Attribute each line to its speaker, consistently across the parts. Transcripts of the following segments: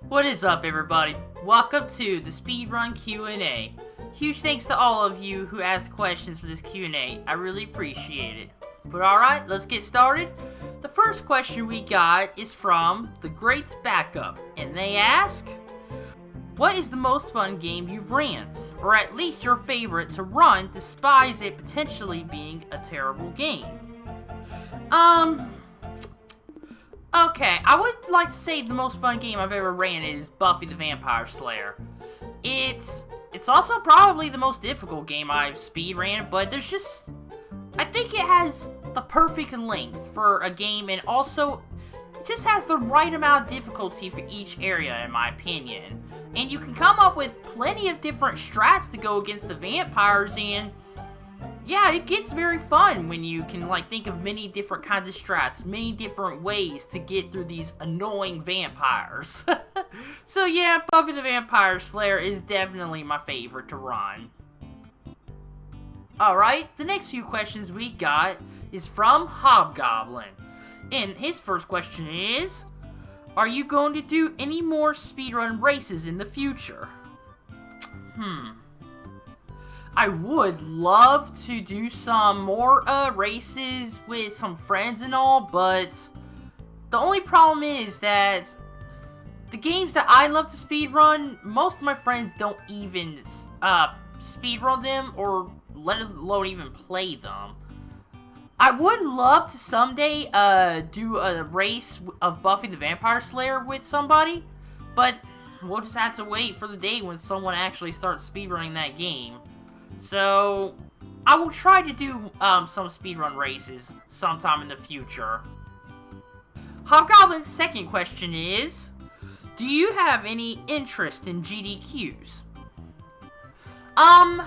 Speaker 1: What is up, everybody? Welcome to the Speedrun Q&A. Huge thanks to all of you who asked questions for this Q&A. I really appreciate it. But alright, let's get started. The first question we got is from The Great Backup, and they ask, what is the most fun game you've ran? Or at least your favorite to run, despite it potentially being a terrible game? Okay, I would like to say the most fun game I've ever ran is Buffy the Vampire Slayer. It's also probably the most difficult game I've speedran, but I think it has the perfect length for a game, and also it just has the right amount of difficulty for each area, in my opinion. And you can come up with plenty of different strats to go against the vampires, and yeah, it gets very fun when you can think of many different kinds of strats, many different ways to get through these annoying vampires. So yeah, Buffy the Vampire Slayer is definitely my favorite to run. Alright, the next few questions we got is from Hobgoblin. And his first question is, are you going to do any more speedrun races in the future? I would love to do some more races with some friends and all, but the only problem is that the games that I love to speedrun, most of my friends don't even speedrun them or let alone even play them. I would love to someday do a race of Buffy the Vampire Slayer with somebody, but we'll just have to wait for the day when someone actually starts speedrunning that game. So, I will try to do some speedrun races sometime in the future. Hobgoblin's second question is, do you have any interest in GDQs? Now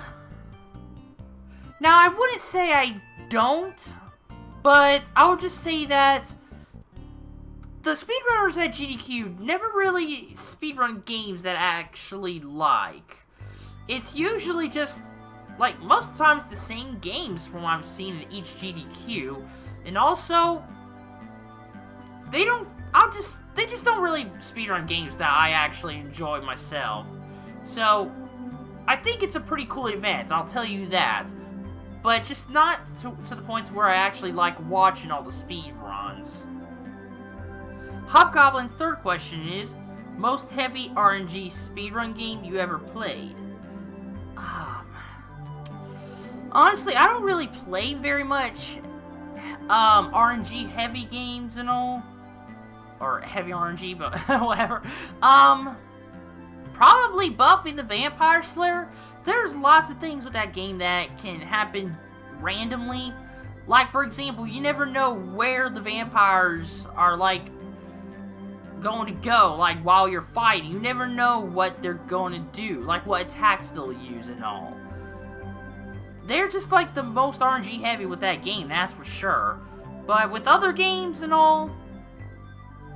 Speaker 1: I wouldn't say I don't, but I would just say that the speedrunners at GDQ never really speedrun games that I actually like. It's usually just most of the time it's the same games from what I've seen in each GDQ, and also they just don't really speedrun games that I actually enjoy myself. So I think it's a pretty cool event, I'll tell you that, but just not to the point where I actually like watching all the speedruns. Hobgoblin's third question is, most Heavy RNG speedrun game you ever played? Honestly, I don't really play very much RNG heavy games and all. Or heavy RNG, but whatever. Probably Buffy the Vampire Slayer. There's lots of things with that game that can happen randomly. Like, for example, you never know where the vampires are, going to go, while you're fighting. You never know what they're going to do, what attacks they'll use and all. They're just the most RNG heavy with that game, that's for sure. But with other games and all,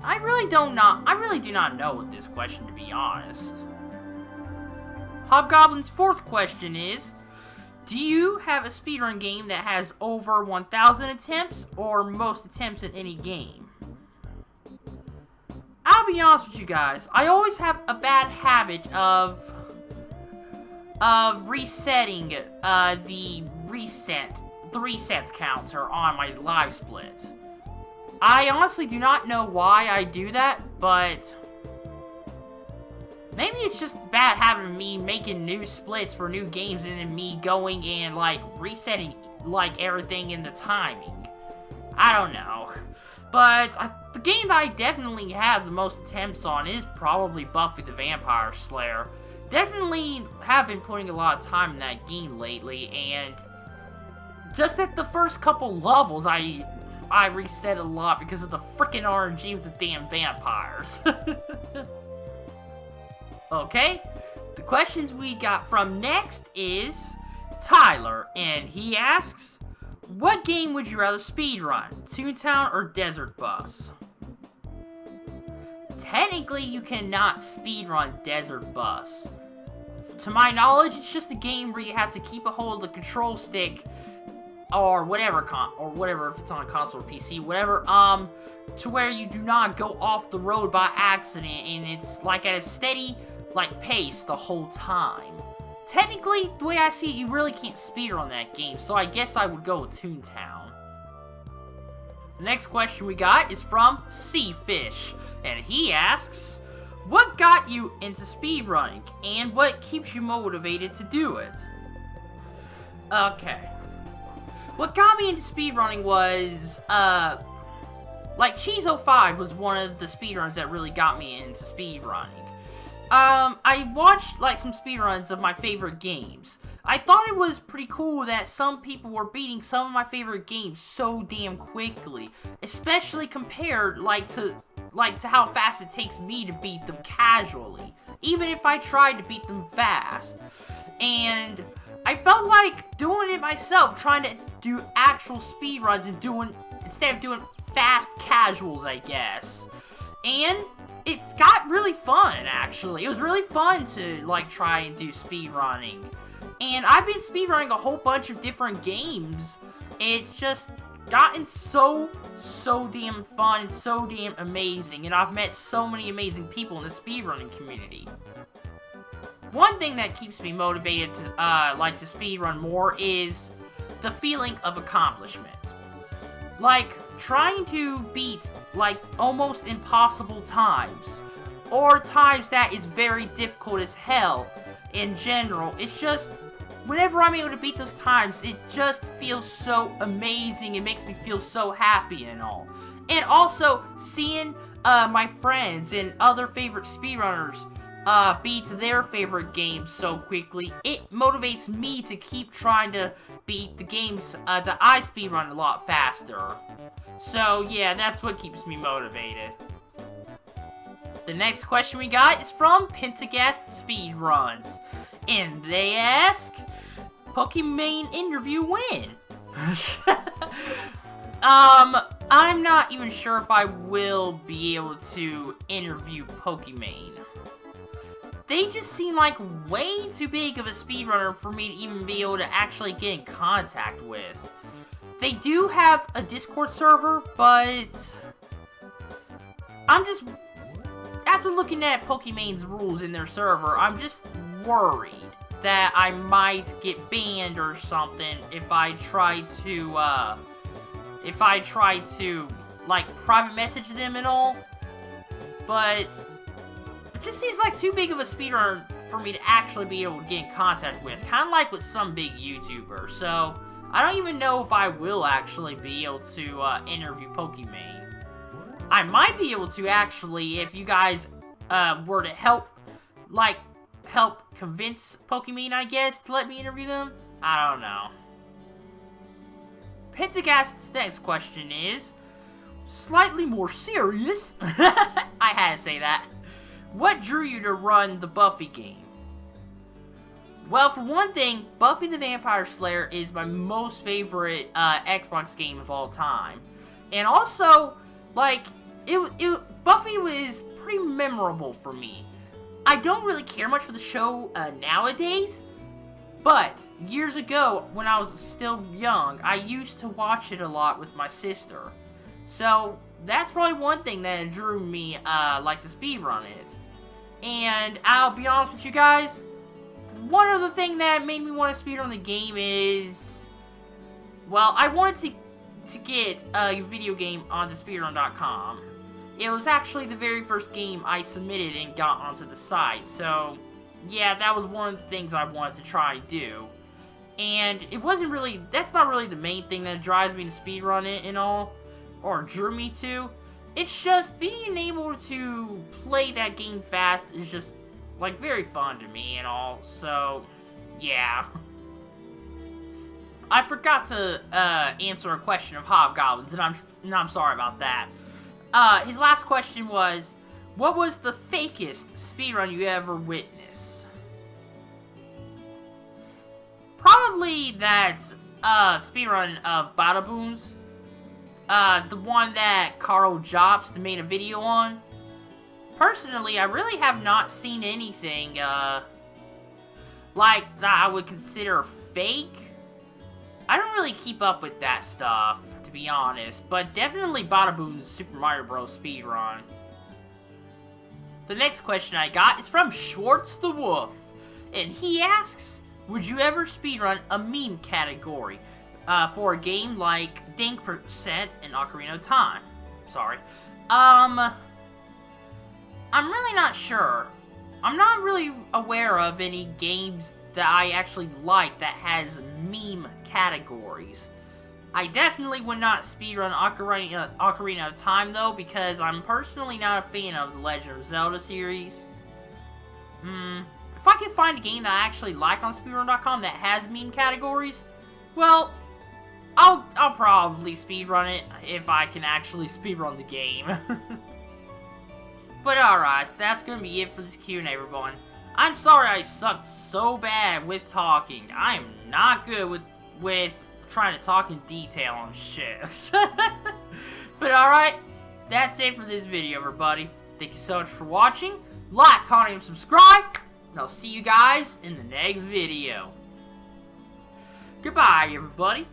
Speaker 1: I really do not know with this question, to be honest. Hobgoblin's fourth question is, do you have a speedrun game that has over 1,000 attempts or most attempts in any game? I'll be honest with you guys, I always have a bad habit of resetting the reset counter on my live splits. I honestly do not know why I do that, but maybe it's just a bad habit of me making new splits for new games and then me going and resetting everything in the timing. I don't know. But the game that I definitely have the most attempts on is probably Buffy the Vampire Slayer. Definitely have been putting a lot of time in that game lately, and just at the first couple levels, I reset a lot because of the freaking RNG with the damn vampires. Okay, the questions we got from next is Tyler, and he asks, what game would you rather speedrun, Toontown or Desert Bus? Technically, you cannot speedrun Desert Bus. To my knowledge, it's just a game where you have to keep a hold of the control stick or whatever if it's on a console or PC, whatever, to where you do not go off the road by accident, and it's like at a steady, like, pace the whole time. Technically, the way I see it, you really can't speedrun that game, so I guess I would go with Toontown. The next question we got is from Seafish, and he asks, what got you into speedrunning, and what keeps you motivated to do it? Okay. What got me into speedrunning was, like, Cheese05 was one of the speedruns that really got me into speedrunning. I watched, like, some speedruns of my favorite games. I thought it was pretty cool that some people were beating some of my favorite games so damn quickly, especially compared, to how fast it takes me to beat them casually, even if I tried to beat them fast. And I felt like doing it myself, trying to do actual speedruns and instead of doing fast casuals, I guess. And it got really fun, actually. It was really fun to, like, try and do speedrunning. And I've been speedrunning a whole bunch of different games. It's just gotten so damn fun and so damn amazing. And I've met so many amazing people in the speedrunning community. One thing that keeps me motivated to, to speedrun more is the feeling of accomplishment. Like, trying to beat, like, almost impossible times, or times that is very difficult as hell in general. It's just, whenever I'm able to beat those times, it just feels so amazing. It makes me feel so happy and all. And also, seeing my friends and other favorite speedrunners beat their favorite games so quickly, it motivates me to keep trying to beat the games that I speedrun a lot faster. So yeah, that's what keeps me motivated. The next question we got is from Fakest Speedruns, and they ask, Pokmon interview when? I'm not even sure if I will be able to interview Pokmon. They just seem like way too big of a speedrunner for me to even be able to actually get in contact with. They do have a Discord server, but I'm just, after looking at Pokmon's rules in their server, I'm just worried that I might get banned or something if I try to, like, private message them and all. But it just seems like too big of a speedrunner for me to actually be able to get in contact with. Kind of like with some big YouTubers. So I don't even know if I will actually be able to interview Pokmon. I might be able to, actually, if you guys were to help convince Pokmon, I guess, to let me interview them. I don't know. Pentagast's next question is slightly more serious. I had to say that. What drew you to run the Buffy game? Well, for one thing, Buffy the Vampire Slayer is my most favorite Xbox game of all time. And also, like, Buffy was pretty memorable for me. I don't really care much for the show nowadays, but years ago, when I was still young, I used to watch it a lot with my sister. So that's probably one thing that drew me to speedrun it. And I'll be honest with you guys, one other thing that made me want to speedrun the game is, well, I wanted to get a video game onto speedrun.com. It was actually the very first game I submitted and got onto the site, so yeah, that was one of the things I wanted to try and do. And that's not really the main thing that drives me to speedrun it and all, or drew me to. It's just being able to play that game fast is just, like, very fun to me and all, so yeah. I forgot to answer a question of Hobgoblins, and I'm sorry about that. His last question was, what was the fakest speedrun you ever witnessed? Probably that speedrun of Badaboons. The one that Carl Jobst made a video on. Personally, I really have not seen anything like that I would consider fake. I don't really keep up with that stuff, to be honest, but definitely Badaboom's Super Mario Bros. Speedrun. The next question I got is from Schwartz the Wolf, and he asks, would you ever speedrun a meme category for a game like Dink% and Ocarina of Time? Sorry. I'm really not sure. I'm not really aware of any games that I actually like that has meme categories. I definitely would not speedrun Ocarina of Time, though, because I'm personally not a fan of the Legend of Zelda series. If I can find a game that I actually like on speedrun.com that has meme categories, well, I'll probably speedrun it if I can actually speedrun the game. But alright, so that's gonna be it for this Q&A, everyone. I'm sorry I sucked so bad with talking. I am not good with trying to talk in detail on shit. But alright, that's it for this video, everybody. Thank you so much for watching. Like, comment, and subscribe. And I'll see you guys in the next video. Goodbye, everybody.